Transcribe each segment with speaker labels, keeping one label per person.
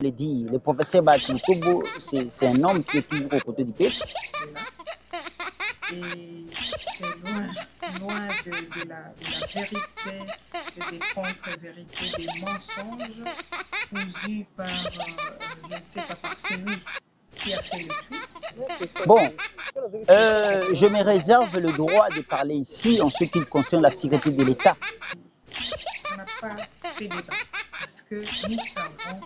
Speaker 1: le dit, le professeur Bati Kobo, c'est un homme qui est toujours aux côtés du peuple.
Speaker 2: Et c'est loin de la vérité, c'est des contre-vérités, des mensonges cousus par, je ne sais pas, par celui qui a fait le tweet.
Speaker 1: Bon, je me réserve le droit de parler ici en ce qui concerne la sécurité de l'État.
Speaker 2: Ça n'a pas fait débat parce que nous savons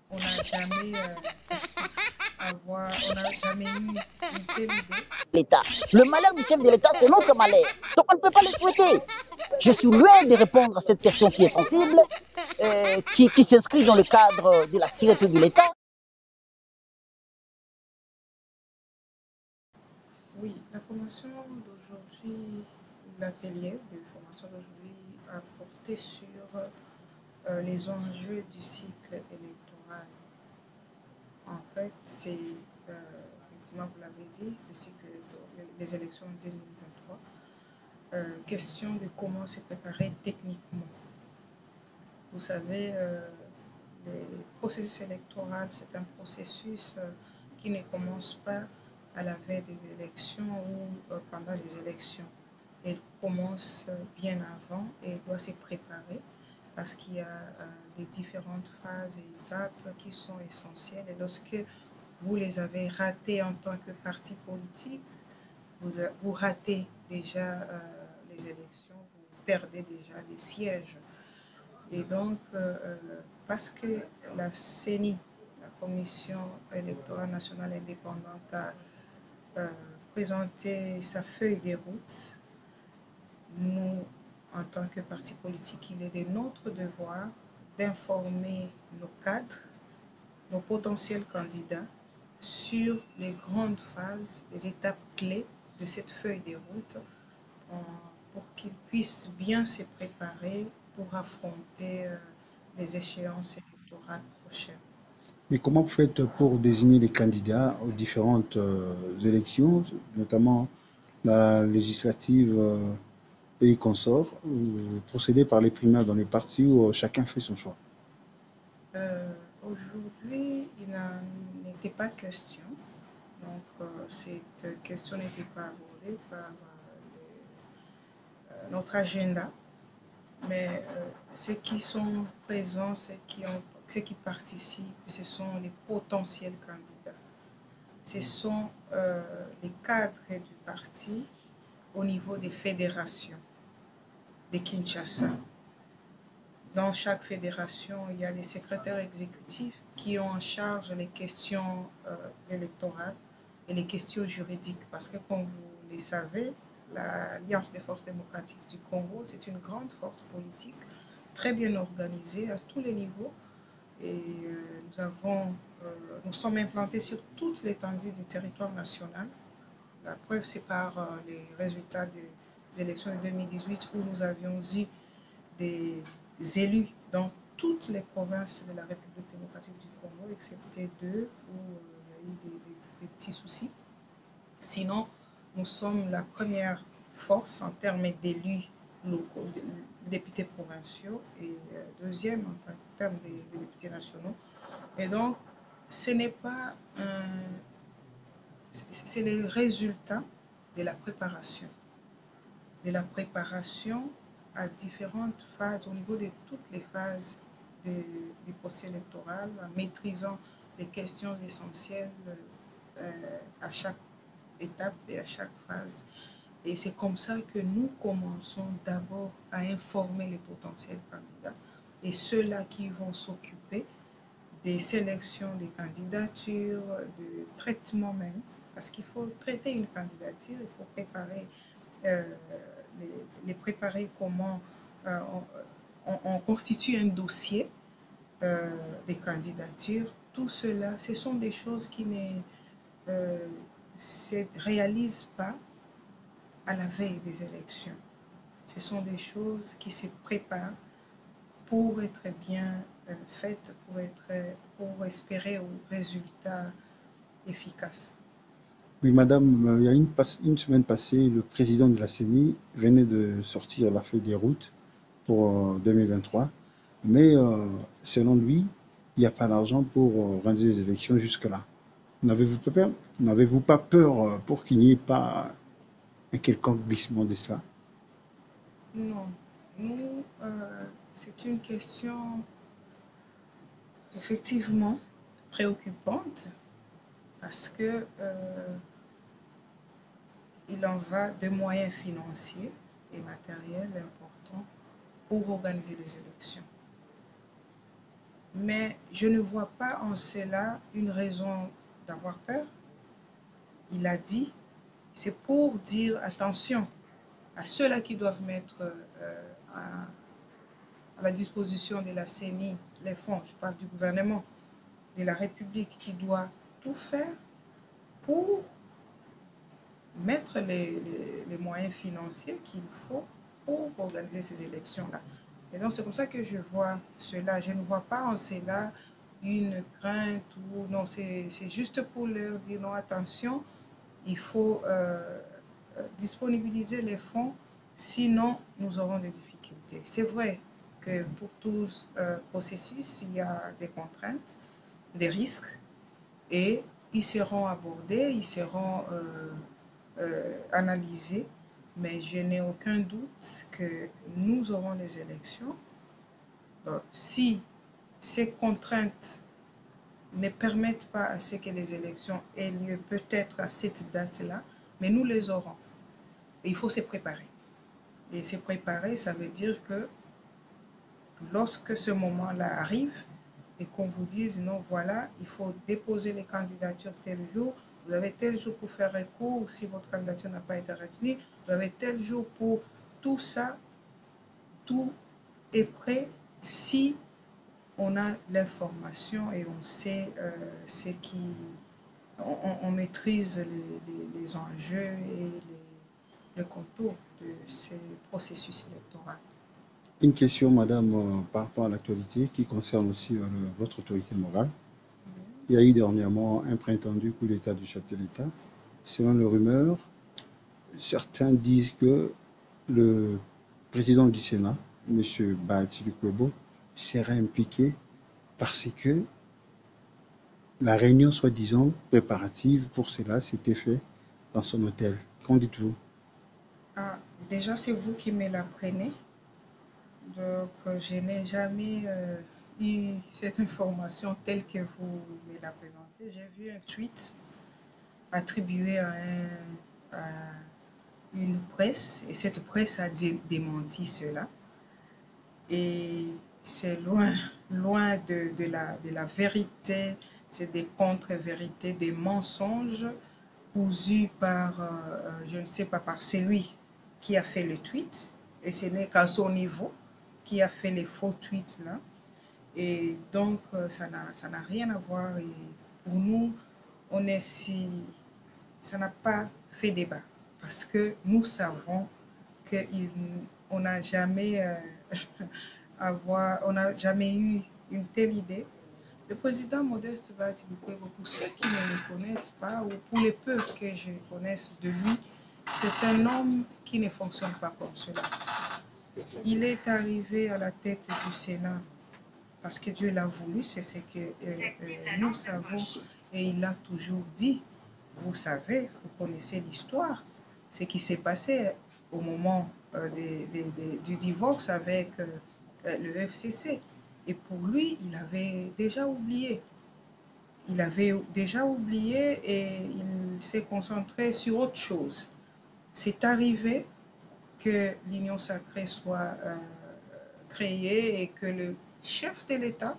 Speaker 2: qu'on n'a jamais, on n'a jamais eu une telle idée.
Speaker 1: L'État. Le malheur du chef de l'État, c'est notre malheur. Donc on ne peut pas le souhaiter. Je suis loin de répondre à cette question qui est sensible, qui s'inscrit dans le cadre de la sécurité de l'État.
Speaker 2: Oui, la formation d'aujourd'hui, l'atelier de formation d'aujourd'hui a porté sur les enjeux du cycle électoral. En fait, c'est, effectivement, vous l'avez dit, le cycle électoral, les élections 2023. Question de comment se préparer techniquement. Vous savez, le processus électoral, c'est un processus qui ne commence pas à la veille des élections ou pendant les élections. Il commence bien avant et doit se préparer parce qu'il y a des différentes phases et étapes qui sont essentielles. Et lorsque vous les avez ratées en tant que parti politique, vous ratez déjà les élections, vous perdez déjà des sièges. Et donc, parce que la CENI, la Commission électorale nationale indépendante, a présenté sa feuille de route, nous, en tant que parti politique, il est de notre devoir d'informer nos cadres, nos potentiels candidats sur les grandes phases, les étapes clés de cette feuille de route pour qu'ils puissent bien se préparer pour affronter les échéances électorales prochaines.
Speaker 3: Mais comment vous faites pour désigner les candidats aux différentes élections, notamment la législative et consorts, procéder par les primaires dans les partis où chacun fait son choix?
Speaker 2: Aujourd'hui, il n'en était pas question. Donc, cette question n'était pas abordée par notre agenda. Mais ceux qui sont présents, ceux qui participent, ce sont les potentiels candidats. Ce sont les cadres du parti au niveau des fédérations de Kinshasa. Dans chaque fédération, il y a les secrétaires exécutifs qui ont en charge les questions électorales et les questions juridiques. Parce que, comme vous le savez, l'Alliance des forces démocratiques du Congo, c'est une grande force politique, très bien organisée à tous les niveaux. Et nous sommes implantés sur toute l'étendue du territoire national. La preuve, c'est par les résultats des élections de 2018 où nous avions eu des élus dans toutes les provinces de la République démocratique du Congo, excepté deux où il y a eu des petits soucis. Sinon, nous sommes la première force en termes d'élus locaux, de députés provinciaux, et deuxième en termes de députés nationaux. Et donc, ce n'est pas c'est le résultat de la préparation à différentes phases, au niveau de toutes les phases du processus électoral, en maîtrisant les questions essentielles à chaque étape et à chaque phase. Et c'est comme ça que nous commençons d'abord à informer les potentiels candidats et ceux-là qui vont s'occuper des sélections des candidatures, de traitement même, parce qu'il faut traiter une candidature, il faut préparer les préparer comment on constitue un dossier des candidatures. Tout cela, ce sont des choses qui ne se réalisent pas à la veille des élections. Ce sont des choses qui se préparent pour être bien faites, pour espérer aux résultats efficaces.
Speaker 3: Oui, madame, il y a une semaine passée, le président de la CENI venait de sortir la feuille des routes pour 2023. Mais selon lui, il n'y a pas d'argent pour organiser les élections jusque-là. N'avez-vous pas peur pour qu'il n'y ait pas un quelconque glissement de cela?
Speaker 2: Non, nous, c'est une question effectivement préoccupante parce que il en va de moyens financiers et matériels importants pour organiser les élections. Mais je ne vois pas en cela une raison d'avoir peur. Il a dit, c'est pour dire attention à ceux-là qui doivent mettre à la disposition de la CENI les fonds, je parle du gouvernement de la République qui doit tout faire pour mettre les moyens financiers qu'il faut pour organiser ces élections-là. Et donc, c'est comme ça que je vois cela. Je ne vois pas en cela une crainte ou non, c'est juste pour leur dire non, attention, il faut disponibiliser les fonds, sinon nous aurons des difficultés. C'est vrai que pour tout processus, il y a des contraintes, des risques, et ils seront abordés, ils seront analysés, mais je n'ai aucun doute que nous aurons les élections. Donc, si ces contraintes ne permettent pas à ce que les élections aient lieu peut-être à cette date-là, mais nous les aurons. Et il faut se préparer. Et se préparer, ça veut dire que lorsque ce moment-là arrive et qu'on vous dise non, voilà, il faut déposer les candidatures tel jour, vous avez tel jour pour faire recours, si votre candidature n'a pas été retenue, vous avez tel jour pour tout ça, tout est prêt si on a l'information et on sait ce qui, on maîtrise les enjeux et le contour de ces processus électoraux.
Speaker 3: Une question, madame, par rapport à l'actualité qui concerne aussi votre autorité morale. Il y a eu dernièrement un prétendu coup d'État du chef de l'État. Selon les rumeurs, certains disent que le président du Sénat, M. Bahati Lukwebo, serait impliqué parce que la réunion soi-disant préparative pour cela s'était faite dans son hôtel. Qu'en dites-vous?
Speaker 2: Ah, déjà, c'est vous qui me l'apprenez. Donc, je n'ai jamais eu cette information telle que vous me la présentez. J'ai vu un tweet attribué à une presse et cette presse a démenti cela. Et c'est loin de la vérité, c'est des contre-vérités, des mensonges cousus par, je ne sais pas, par celui qui a fait le tweet. Et ce n'est qu'à son niveau qui a fait les faux tweets là. Et donc, ça n'a rien à voir. Et pour nous, on est si... Ça n'a pas fait débat. Parce que nous savons qu'on n'a jamais, on n'a jamais eu une telle idée. Le président Modeste Bahati Lukwebo, pour ceux qui ne le connaissent pas ou pour les peu que je connaisse de lui, c'est un homme qui ne fonctionne pas comme cela. Il est arrivé à la tête du Sénat parce que Dieu l'a voulu, c'est ce que nous savons, et il a toujours dit. Vous savez, vous connaissez l'histoire, ce qui s'est passé au moment du divorce avec le FCC. Et pour lui, il avait déjà oublié. Il avait déjà oublié et il s'est concentré sur autre chose. C'est arrivé que l'Union sacrée soit créée et que le chef de l'État,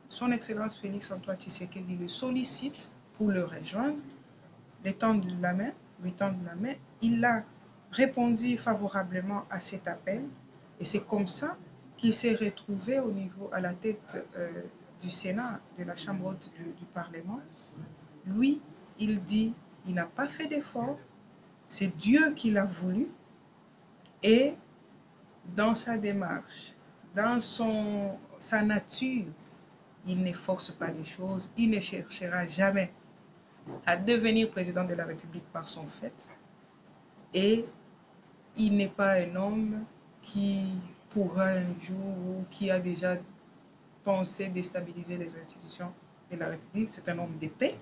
Speaker 2: son Excellence Félix Antoine Tshisekedi, le sollicite pour le rejoindre, lui tendre la main. Il a répondu favorablement à cet appel et c'est comme ça qu'il s'est retrouvé à la tête du Sénat, de la Chambre haute du Parlement. Lui, il dit, il n'a pas fait d'effort, c'est Dieu qui l'a voulu et dans sa démarche, dans sa nature, il ne force pas les choses, il ne cherchera jamais à devenir président de la République par son fait. Et il n'est pas un homme qui pourra un jour ou qui a déjà penser déstabiliser les institutions de la République. C'est un homme de paix.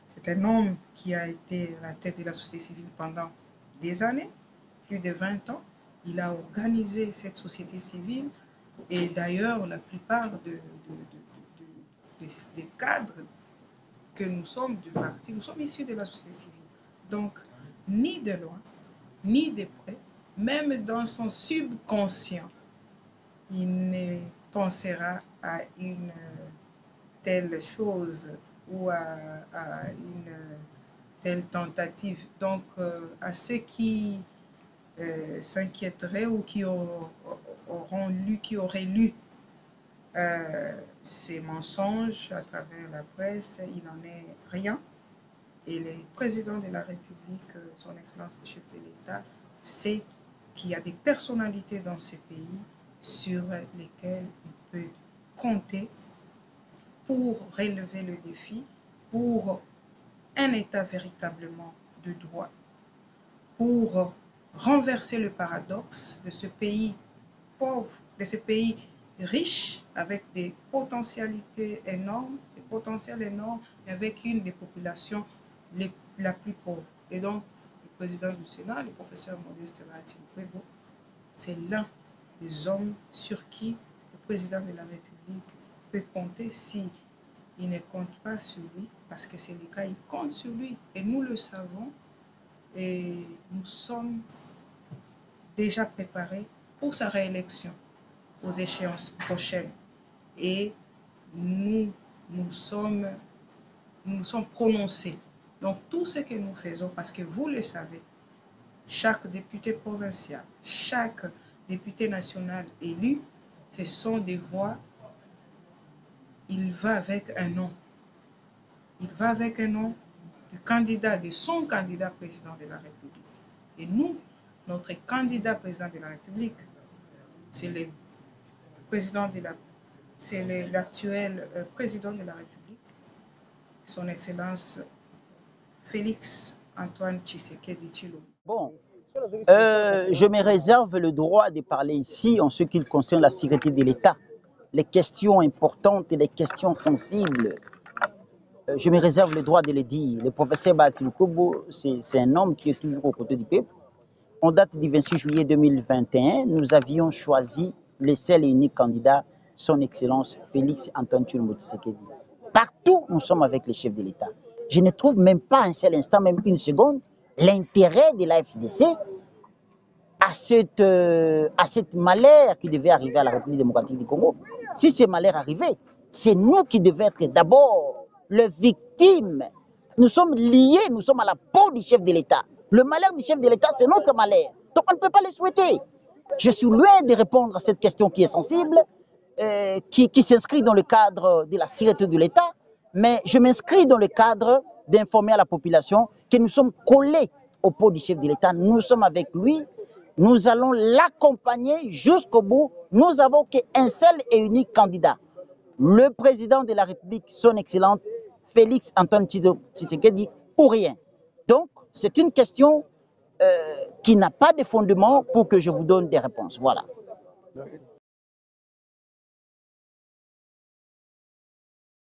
Speaker 2: C'est un homme qui a été à la tête de la société civile pendant des années, plus de 20 ans. Il a organisé cette société civile et d'ailleurs la plupart des cadres que nous sommes du parti, nous sommes issus de la société civile. Donc, ni de loin, ni de près, même dans son subconscient, il ne pensera à une telle chose ou à une telle tentative. Donc, à ceux qui s'inquiéteraient ou qui auraient lu ces mensonges à travers la presse, il n'en est rien. Et le président de la République, son Excellence le chef de l'État, sait qu'il y a des personnalités dans ce pays sur lesquelles il peut compter pour relever le défi, pour un État véritablement de droit, pour renverser le paradoxe de ce pays pauvre, de ce pays riche, avec des potentialités énormes, des potentiels énormes, avec une des populations la plus pauvre. Et donc, le président du Sénat, le professeur Modeste Bahati-Lukwebo, c'est l'un des hommes sur qui le président de la République peut compter si il ne compte pas sur lui, parce que c'est le cas, il compte sur lui. Et nous le savons, et nous sommes déjà préparés pour sa réélection aux échéances prochaines. Et nous sommes prononcés. Donc tout ce que nous faisons, parce que vous le savez, chaque député provincial, chaque député national élu, ce sont des voix. Il va avec un nom. Il va avec un nom du candidat, de son candidat président de la République. Et nous, notre candidat président de la République, c'est le président de la, c'est l'actuel président de la République, son Excellence Félix Antoine Tshisekedi Tshilombo.
Speaker 1: Bon, je me réserve le droit de parler ici en ce qui concerne la sécurité de l'État, les questions importantes et les questions sensibles. Je me réserve le droit de le dire. Le professeur Bahati-Lukwebo, c'est un homme qui est toujours aux côtés du peuple. En date du 26 juillet 2021, nous avions choisi le seul et unique candidat, son Excellence Félix Antoine Tshilombo Tshisekedi. Partout, nous sommes avec les chefs de l'État. Je ne trouve même pas un seul instant, même une seconde, l'intérêt de la FDC à cette malheur qui devait arriver à la République démocratique du Congo. Si ce malheur arrivait, c'est nous qui devions être d'abord les victimes. Nous sommes liés, nous sommes à la peau du chef de l'État. Le malheur du chef de l'État, c'est notre malheur. Donc on ne peut pas le souhaiter. Je suis loin de répondre à cette question qui est sensible, qui s'inscrit dans le cadre de la sécurité de l'État, mais je m'inscris dans le cadre d'informer à la population que nous sommes collés au pot du chef de l'État, nous sommes avec lui, nous allons l'accompagner jusqu'au bout. Nous avons qu'un seul et unique candidat, le président de la République, son Excellence Félix Antoine Tshisekedi, ou rien. Donc, c'est une question qui n'a pas de fondement pour que je vous donne des réponses. Voilà. Merci.